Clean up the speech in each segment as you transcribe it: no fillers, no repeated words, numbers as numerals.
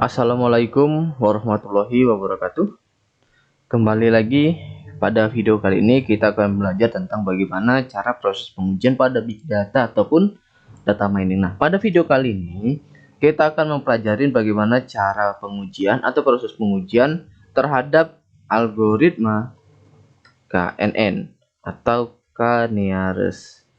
Assalamualaikum warahmatullahi wabarakatuh. Kembali lagi pada video kali ini kita akan belajar tentang bagaimana cara proses pengujian pada big data ataupun data mining. Nah, pada video kali ini kita akan mempelajari bagaimana cara pengujian atau proses pengujian terhadap algoritma KNN atau K-nearest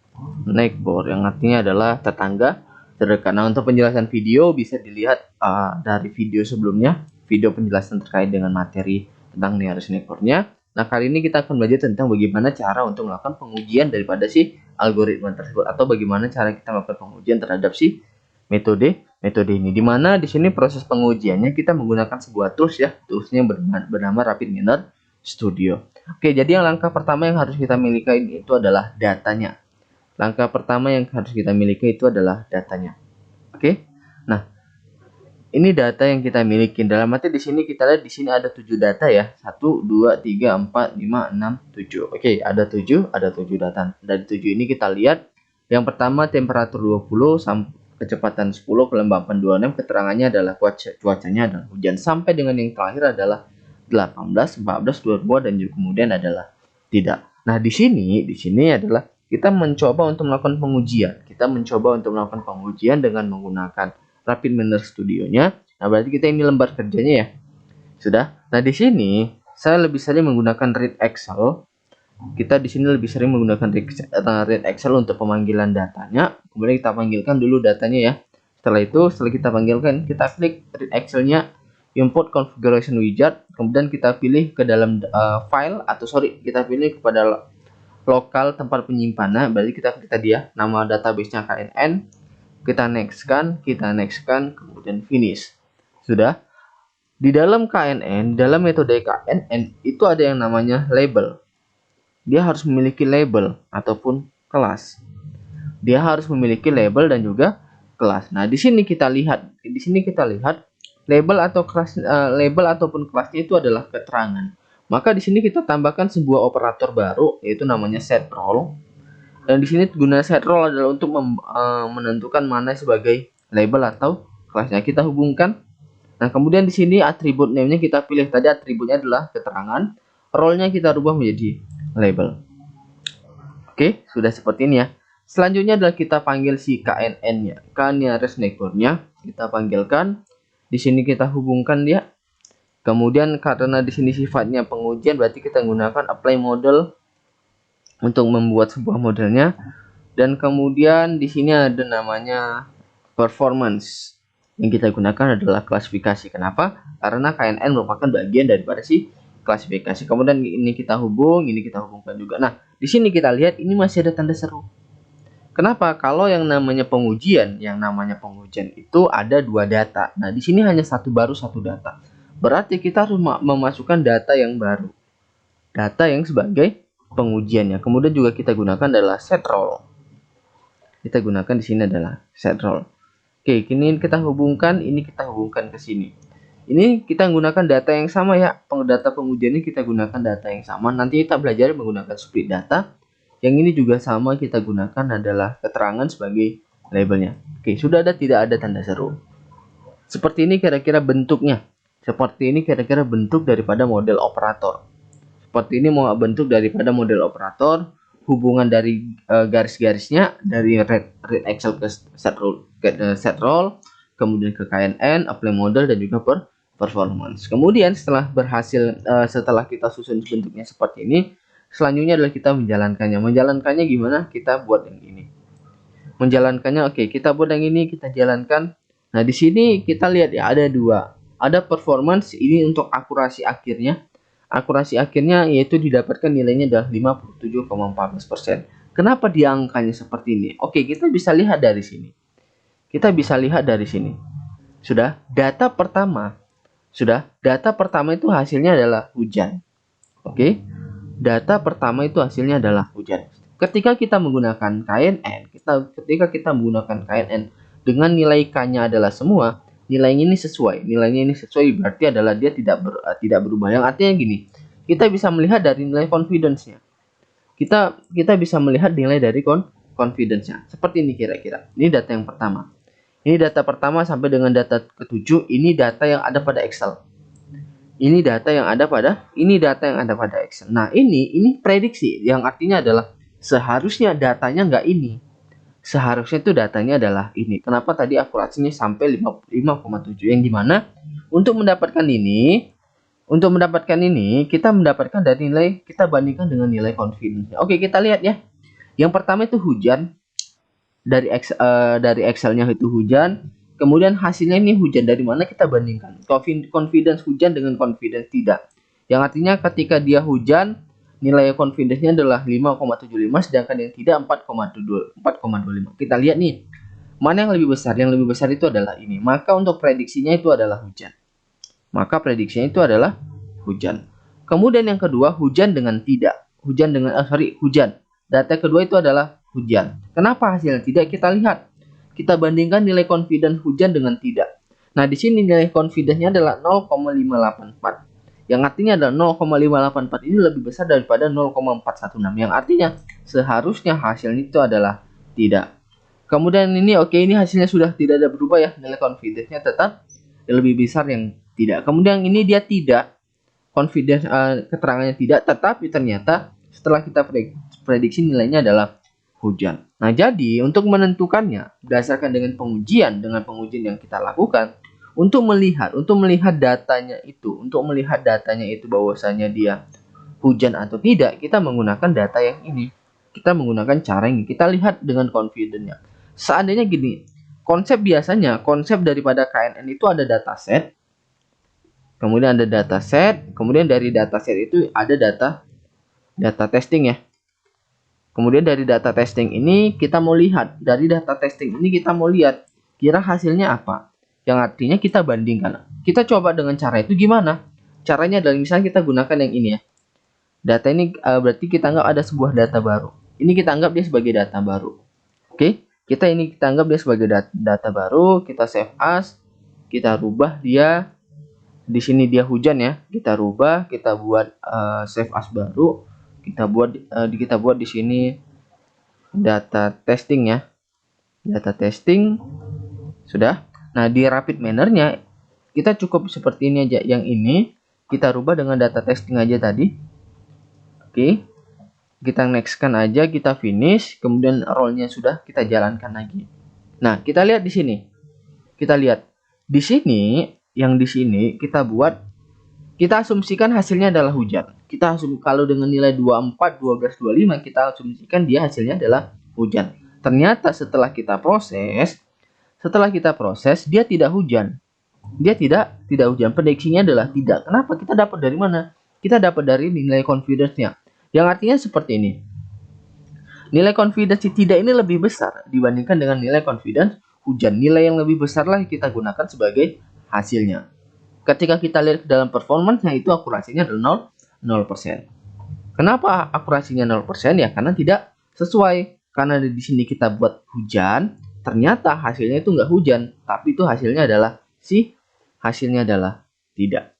neighbor, yang artinya adalah tetangga terdekat. Nah, untuk penjelasan video bisa dilihat dari video sebelumnya, video penjelasan terkait dengan materi tentang nearest neighbor-nya. Nah, kali ini kita akan belajar tentang bagaimana cara untuk melakukan pengujian daripada si algoritma tersebut, atau bagaimana cara kita melakukan pengujian terhadap si metode ini. Dimana di sini proses pengujiannya kita menggunakan sebuah tools ya, toolsnya bernama Rapid Miner Studio. Oke, jadi yang langkah pertama yang harus kita miliki itu adalah datanya. Langkah pertama yang harus kita miliki itu adalah datanya. Oke. Nah, ini data yang kita miliki. Dalam arti di sini kita lihat di sini ada 7 data ya. 1 2 3 4 5 6 7. Oke, ada 7 data. Dari 7 ini kita lihat yang pertama temperatur 20 sampai kecepatan 10, kelembapan 26, keterangannya adalah cuacanya adalah hujan, sampai dengan yang terakhir adalah 18, 14, 22 dan juga kemudian adalah tidak. Nah, di sini adalah kita mencoba untuk melakukan pengujian. Kita mencoba untuk melakukan pengujian dengan menggunakan Rapid Miner Studio-nya. Nah, berarti kita ini lembar kerjanya ya. Sudah. Nah, di sini saya lebih sering menggunakan read Excel. Kita di sini lebih sering menggunakan read Excel untuk pemanggilan datanya. Kemudian kita panggilkan dulu datanya ya. Setelah kita panggilkan, kita klik read Excel-nya, import configuration wizard, kemudian kita pilih ke dalam file, atau kita pilih kepada lokal tempat penyimpanan. Berarti kita klik tadi ya, nama database-nya KNN, kita nextkan, kemudian finish. Sudah. Di dalam KNN, dalam metode KNN itu ada yang namanya label. Dia harus memiliki label ataupun kelas. Dia harus memiliki label dan juga kelas. Nah, di sini kita lihat label atau kelas, label ataupun kelasnya itu adalah keterangan. Maka di sini kita tambahkan sebuah operator baru, yaitu namanya setRole. Dan di sini guna setRole adalah untuk menentukan mana sebagai label atau kelasnya. Kita hubungkan. Nah, kemudian di sini atribut name-nya kita pilih. Tadi atributnya adalah keterangan, role-nya kita rubah menjadi label. Oke, sudah seperti ini ya. Selanjutnya adalah kita panggil si KNN-nya, K-nearest neighbor-nya. Kita panggilkan. Di sini kita hubungkan dia. Kemudian karena di sini sifatnya pengujian, berarti kita gunakan apply model untuk membuat sebuah modelnya. Dan kemudian di sini ada namanya performance. Yang kita gunakan adalah klasifikasi. Kenapa? Karena KNN merupakan bagian daripada si klasifikasi. Kemudian ini kita hubungkan juga. Nah, di sini kita lihat ini masih ada tanda seru. Kenapa? Kalau yang namanya pengujian itu ada 2 data. Nah, di sini hanya baru satu data. Berarti kita harus memasukkan data yang baru. Data yang sebagai pengujiannya. Kemudian juga kita gunakan adalah setRole. Kita gunakan di sini adalah setRole. Oke, ini kita hubungkan ke sini. Ini kita gunakan data yang sama ya. Data pengujiannya kita gunakan data yang sama. Nanti kita belajar menggunakan split data. Yang ini juga sama, kita gunakan adalah keterangan sebagai labelnya. Oke, sudah tidak ada tanda seru. Seperti ini kira-kira bentuknya. Seperti ini kira-kira bentuk daripada model operator. Seperti ini mau bentuk daripada model operator. Hubungan dari garis-garisnya dari read Excel ke setRole, kemudian ke KNN, apply model, dan juga performance. Kemudian setelah kita susun bentuknya seperti ini, selanjutnya adalah kita menjalankannya. Menjalankannya gimana? Kita buat yang ini. Menjalankannya, oke, kita buat yang ini, kita jalankan. Nah, di sini kita lihat ya, ada 2. Ada performance, ini untuk akurasi akhirnya. Akurasi akhirnya yaitu didapatkan nilainya adalah 57,14%. Kenapa dia angkanya seperti ini? Oke, kita bisa lihat dari sini. Sudah, data pertama itu hasilnya adalah hujan. Oke. Data pertama itu hasilnya adalah hujan. Ketika kita menggunakan KNN, dengan nilai K-nya adalah semua, nilainya ini sesuai berarti adalah dia tidak berubah. Yang artinya gini, kita bisa melihat dari nilai confidence-nya. Kita bisa melihat nilai dari confidence-nya. Seperti ini kira-kira. Ini data yang pertama. Ini data pertama sampai dengan data ketujuh, ini data yang ada pada Excel. Ini data yang ada pada Excel. Nah, ini prediksi, yang artinya adalah seharusnya datanya nggak ini. Seharusnya itu datanya adalah ini. Kenapa tadi akurasinya sampai 5,7, yang dimana untuk mendapatkan ini, kita mendapatkan dari nilai, kita bandingkan dengan nilai confidence. Oke, kita lihat ya. Yang pertama itu hujan. Dari Excelnya itu hujan. Kemudian hasilnya ini hujan. Dari mana kita bandingkan? Confidence hujan dengan confidence tidak. Yang artinya ketika dia hujan, nilai confidence-nya adalah 5,75, sedangkan yang tidak 4,25. Kita lihat nih, mana yang lebih besar? Yang lebih besar itu adalah ini. Maka untuk prediksinya itu adalah hujan. Kemudian yang kedua, hujan dengan tidak. Hujan. Data kedua itu adalah hujan. Kenapa hasilnya tidak? Kita lihat. Kita bandingkan nilai confidence hujan dengan tidak. Nah, di sini nilai confidence-nya adalah 0,584. Yang artinya adalah 0,584 ini lebih besar daripada 0,416. Yang artinya seharusnya hasilnya itu adalah tidak. Kemudian ini ini hasilnya sudah tidak ada berubah ya. Nilai confidence-nya tetap lebih besar yang tidak. Kemudian ini dia tidak. Confidence keterangannya tidak, tetapi ternyata setelah kita prediksi nilainya adalah hujan. Nah, jadi untuk menentukannya berdasarkan dengan pengujian yang kita lakukan, untuk melihat datanya itu bahwasanya dia hujan atau tidak, kita menggunakan data yang ini. Kita menggunakan cara ini. Kita lihat dengan confidence-nya. Seandainya gini, konsep daripada KNN itu ada dataset. Kemudian ada dataset, kemudian dari dataset itu ada data testing ya. Kemudian dari data testing ini kita mau lihat, kira hasilnya apa. Yang artinya kita bandingkan. Kita coba dengan cara itu gimana? Caranya adalah misalnya kita gunakan yang ini ya. Data ini berarti kita anggap ada sebuah data baru. Ini kita anggap dia sebagai data baru. Oke, kita anggap dia sebagai data baru, kita save as, kita rubah dia. Di sini dia hujan ya, kita rubah, kita buat save as baru, kita buat di sini data testing ya, data testing sudah. Nah, di rapid manner-nya kita cukup seperti ini aja. Yang ini kita rubah dengan data testing aja tadi. Oke, kita next-kan aja, kita finish, kemudian role-nya sudah, kita jalankan lagi. Nah, kita lihat di sini, yang di sini kita asumsikan hasilnya adalah hujan. Kalau dengan nilai 24, 12, 25 kita asumsikan dia hasilnya adalah hujan. Ternyata setelah kita proses dia tidak hujan. Dia tidak hujan. Prediksinya adalah tidak. Kenapa? Kita dapat dari mana? Kita dapat dari nilai confidence-nya. Yang artinya seperti ini. Nilai confidence tidak ini lebih besar dibandingkan dengan nilai confidence hujan. Nilai yang lebih besar lah kita gunakan sebagai hasilnya. Ketika kita lihat ke dalam performance-nya itu akurasinya adalah 0%. Kenapa akurasinya 0%? Ya karena tidak sesuai. Karena di sini kita buat hujan, ternyata hasilnya itu nggak hujan, tapi itu hasilnya adalah tidak.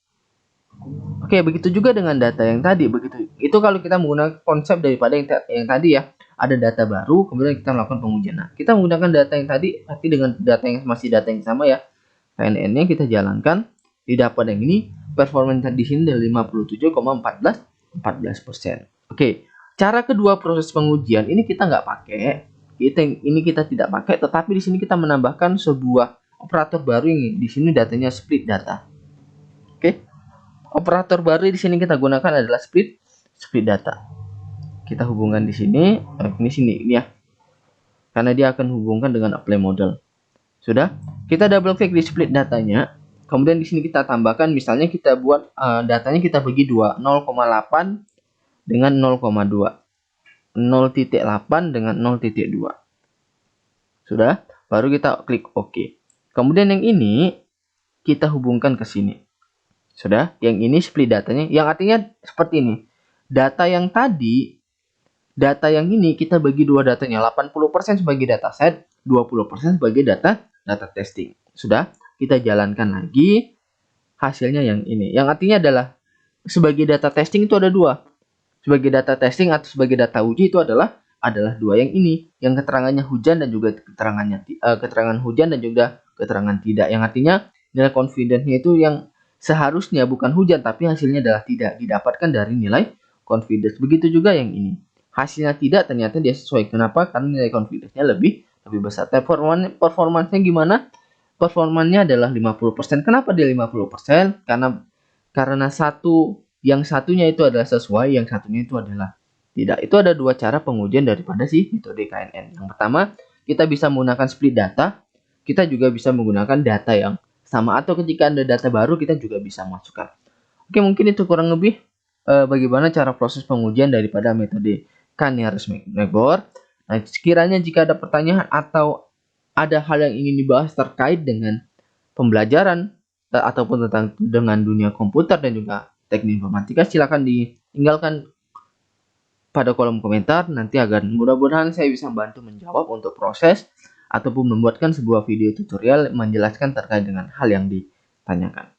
Oke, begitu juga dengan data yang tadi. Itu kalau kita menggunakan konsep daripada yang tadi ya. Ada data baru, kemudian kita melakukan pengujian. Nah, kita menggunakan data yang tadi, tapi dengan data yang sama ya. KNN-nya kita jalankan, didapat yang ini, performance di sini dari 57,14%. Oke, cara kedua proses pengujian ini kita nggak pakai, kita tidak pakai, tetapi di sini kita menambahkan sebuah operator baru ini. Di sini datanya split data. Oke, operator baru di sini kita gunakan adalah split data. Kita hubungkan di sini, ini ya, karena dia akan hubungkan dengan apply model. Sudah, kita double klik di split datanya. Kemudian di sini kita tambahkan, misalnya kita buat datanya kita bagi 2, 0,8 dengan 0,2, 0,8 dengan 0,2. Sudah, baru kita klik OK. Kemudian yang ini kita hubungkan ke sini. Sudah, yang ini split datanya, yang artinya seperti ini. Data yang ini kita bagi dua datanya, 80% sebagai dataset, 20% sebagai data testing. Sudah, kita jalankan lagi, hasilnya yang ini. Yang artinya adalah sebagai data testing itu ada dua. Sebagai data testing atau sebagai data uji itu adalah adalah dua yang ini, yang keterangannya hujan dan juga keterangan hujan dan juga keterangan tidak, yang artinya nilai confidence-nya itu yang seharusnya bukan hujan tapi hasilnya adalah tidak, didapatkan dari nilai confidence. Begitu juga yang ini, hasilnya tidak, ternyata dia sesuai. Kenapa? Karena nilai confidence-nya lebih besar. Performanya gimana? Performanya adalah 50%. Kenapa dia 50%? Karena yang satunya itu adalah sesuai, yang satunya itu adalah tidak. Itu ada dua cara pengujian daripada si metode KNN. Yang pertama, kita bisa menggunakan split data. Kita juga bisa menggunakan data yang sama, atau ketika ada data baru kita juga bisa masukkan. Oke, mungkin itu kurang lebih bagaimana cara proses pengujian daripada metode K-nearest-neighbor. Nah, sekiranya jika ada pertanyaan atau ada hal yang ingin dibahas terkait dengan pembelajaran ataupun dengan dunia komputer dan juga teknik informatika, silakan ditinggalkan pada kolom komentar nanti, agar mudah-mudahan saya bisa membantu menjawab untuk proses ataupun membuatkan sebuah video tutorial menjelaskan terkait dengan hal yang ditanyakan.